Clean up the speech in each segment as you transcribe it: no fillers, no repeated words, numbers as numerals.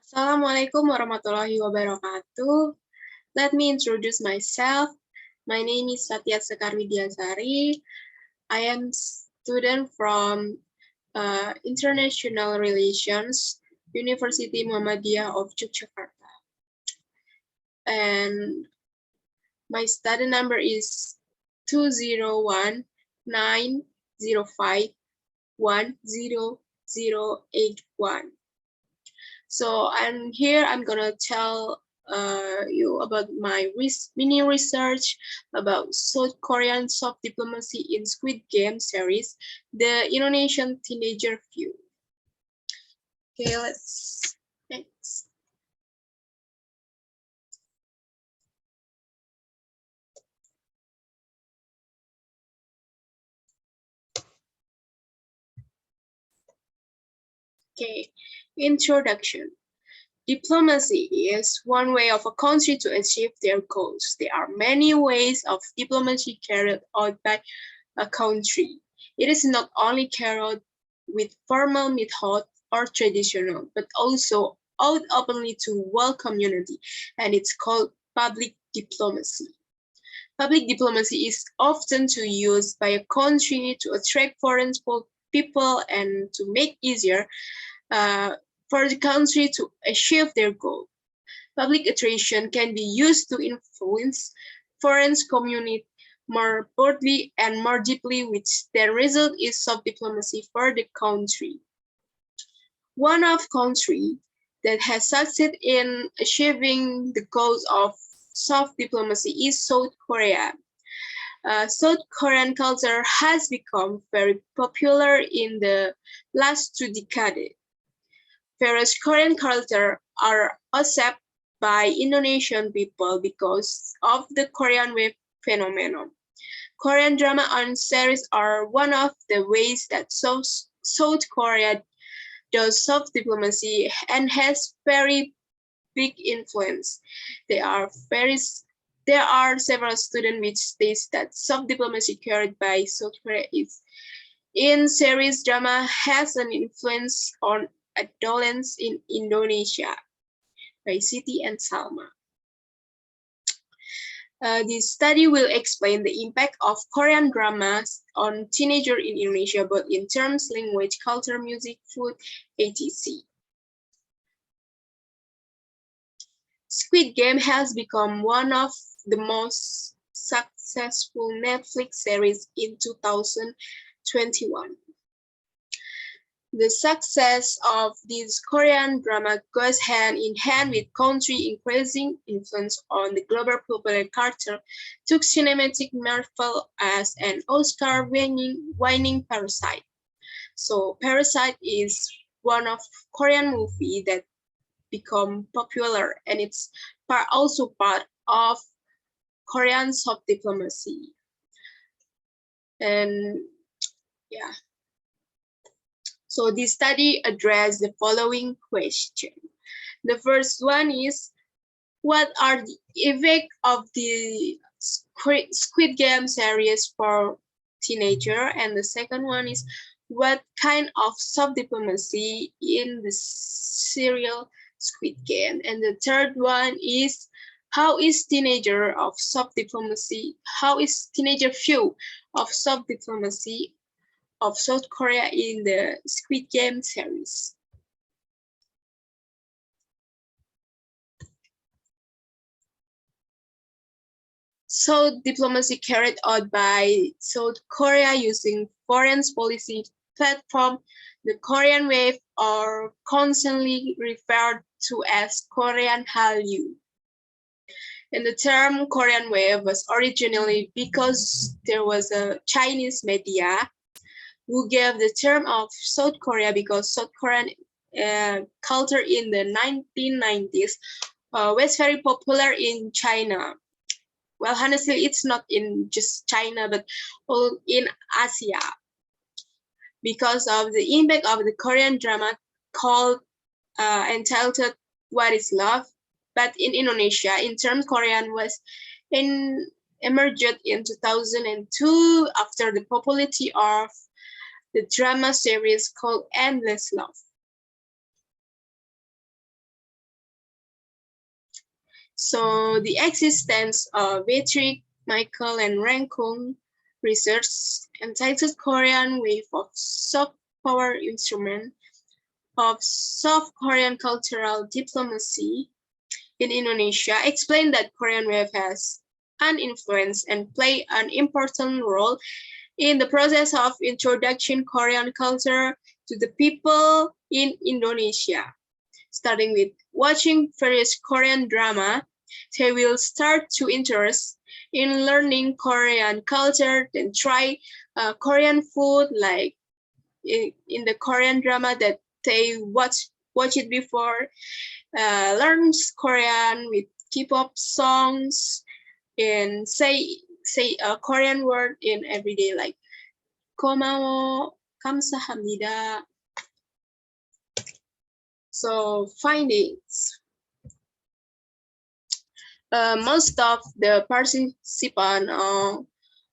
Assalamualaikum warahmatullahi wabarakatuh. Let me introduce myself. My name is Fatia Sekar Widyasari. I am student from International Relations, University Muhammadiyah of Yogyakarta. And my study number is 20190510081. So I'm gonna tell you about my mini research about South Korean soft diplomacy in Squid Game series, the Indonesian teenager view. Okay, let's next. Okay, introduction. Diplomacy is one way of a country to achieve their goals. There are many ways of diplomacy carried out by a country. It is not only carried out with formal method or traditional, but also out openly to whole community, and it's called public diplomacy. Public diplomacy is often used by a country to attract foreign people and to make easier for the country to achieve their goal. Public attraction can be used to influence foreign community more broadly and more deeply, which the result is soft diplomacy for the country. One of country that has succeeded in achieving the goals of soft diplomacy is South Korea. South Korean culture has become very popular in the last 2 decades. Various Korean culture are accepted by Indonesian people because of the Korean wave phenomenon. Korean drama and series are one of the ways that South Korea does soft diplomacy and has very big influence. There are several students which states that soft diplomacy carried by South Korea is in series drama has an influence on adolescents in Indonesia by Siti and Salma. This study will explain the impact of Korean dramas on teenagers in Indonesia, both in terms language, culture, music, food, etc. Squid Game has become one of the most successful Netflix series in 2021. The success of this Korean drama goes hand in hand with country's increasing influence on the global popular culture, took cinematic marvel as an Oscar-winning Parasite. So Parasite is one of Korean movie that become popular, and it's also part of Korean soft diplomacy. And yeah. So this study addressed the following question. The first one is, what are the effects of the Squid Game series for teenager? And the second one is, what kind of soft diplomacy in the serial Squid Game? And the third one is, how is teenager view of soft diplomacy of South Korea in the Squid Game series? So diplomacy carried out by South Korea using foreign policy platform, the Korean wave, or constantly referred to as Korean Hallyu. And the term Korean wave was originally because there was a Chinese media who gave the term of South Korea because South Korean culture in the 1990s was very popular in China. Well, honestly, it's not in just China, but all in Asia. Because of the impact of the Korean drama called entitled What is Love? But in Indonesia, in term Korean was emerged in 2002 after the popularity of the drama series called Endless Love. So the existence of Beatrice, Michael, and Rankung research entitled Korean Wave of Soft Power Instrument of Soft Korean Cultural Diplomacy in Indonesia explained that Korean Wave has an influence and play an important role in the process of introducing Korean culture to the people in Indonesia. Starting with watching various Korean drama, they will start to interest in learning Korean culture, then try Korean food, like in the Korean drama that they watch it before, learns Korean with K-pop songs, and say a Korean word in everyday, like 고마워, 감사합니다. So findings. Most of the participants of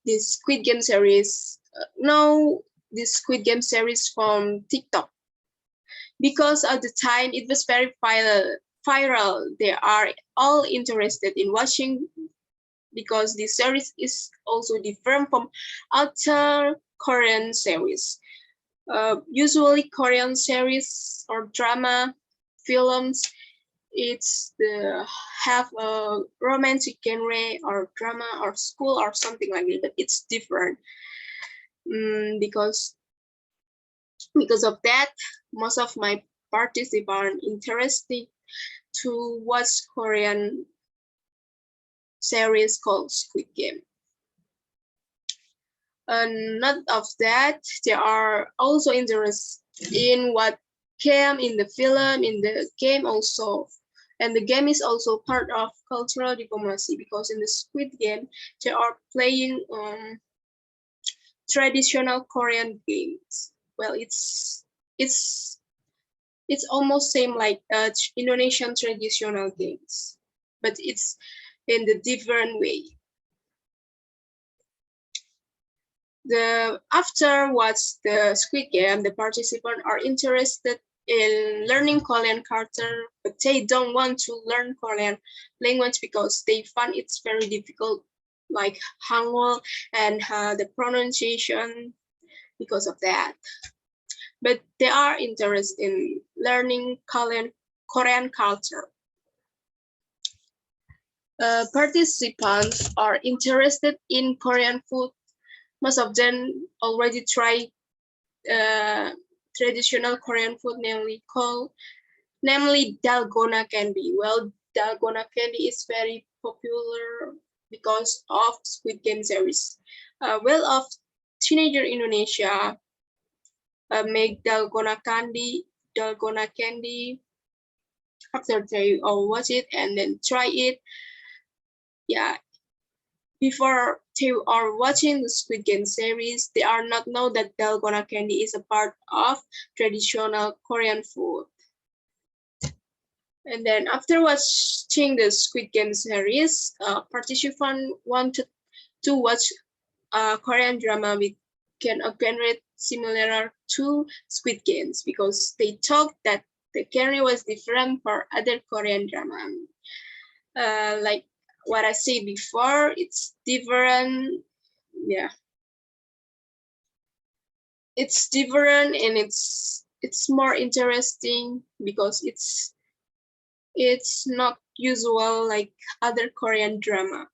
this Squid Game series know this Squid Game series from TikTok. Because at the time it was very viral, they are all interested in watching, because this series is also different from other Korean series. Usually Korean series or drama, films, it's have a romantic genre or drama or school or something like that, but it's different. Because of that, most of my participants are interested to watch Korean series called Squid Game. And not of that, they are also interested in what came in the film, in the game also. And the game is also part of cultural diplomacy, because in the Squid Game, they are playing traditional Korean games. Well, it's almost same like Indonesian traditional games, but it's in the different way. After watch the Squid Game, the participants are interested in learning Korean culture, but they don't want to learn Korean language because they find it's very difficult, like Hangul and the pronunciation, because of that. But they are interested in learning Korean culture. Participants are interested in Korean food. Most of them already tried traditional Korean food, namely dalgona candy. Well, dalgona candy is very popular because of Squid Game series. Well, of teenager Indonesia make dalgona candy after they watch it and then try it. Yeah, before they are watching the Squid Game series, they are not know that dalgona candy is a part of traditional Korean food. And then after watching the Squid Game series, participants wanted to watch a Korean drama with a genre similar to Squid Games, because they thought that the genre was different for other Korean drama. Like what I said before, it's different. Yeah, it's different, and it's more interesting because it's not usual like other Korean drama.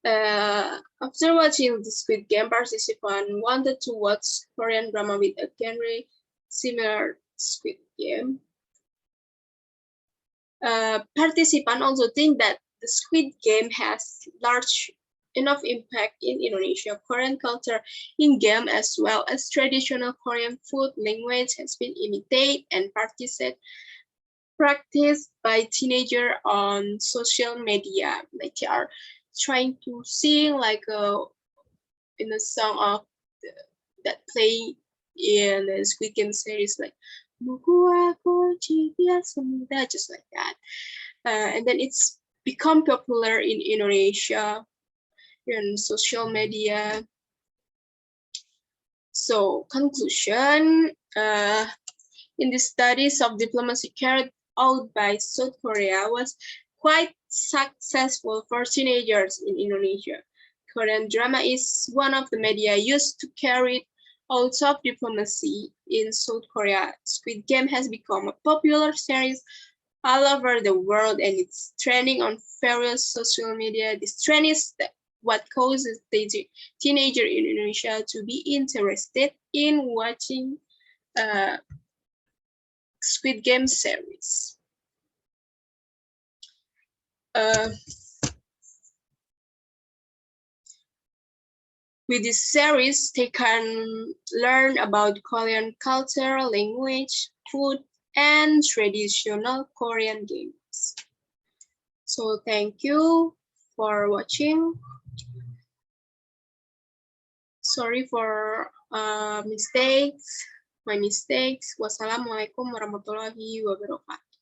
After watching the Squid Game, participants wanted to watch Korean drama with a genre similar to Squid Game. Participants also think that the Squid Game has large enough impact in Indonesia. Korean culture in game as well as traditional Korean food language has been imitated and practiced by teenagers on social media. Like they are trying to sing like in a song of that play in the Squid Game series, like just like that. And then it's become popular in Indonesia in social media. So conclusion, in the studies of diplomacy carried out by South Korea was quite successful for teenagers in Indonesia. Korean drama is one of the media used to carry out of diplomacy in South Korea. Squid Game has become a popular series all over the world and it's trending on various social media. This trend is what causes the teenager in Indonesia to be interested in watching Squid Game series. With this series, they can learn about Korean culture, language, food, and traditional Korean games. So thank you for watching. Sorry for my mistakes. Wassalamualaikum warahmatullahi wabarakatuh.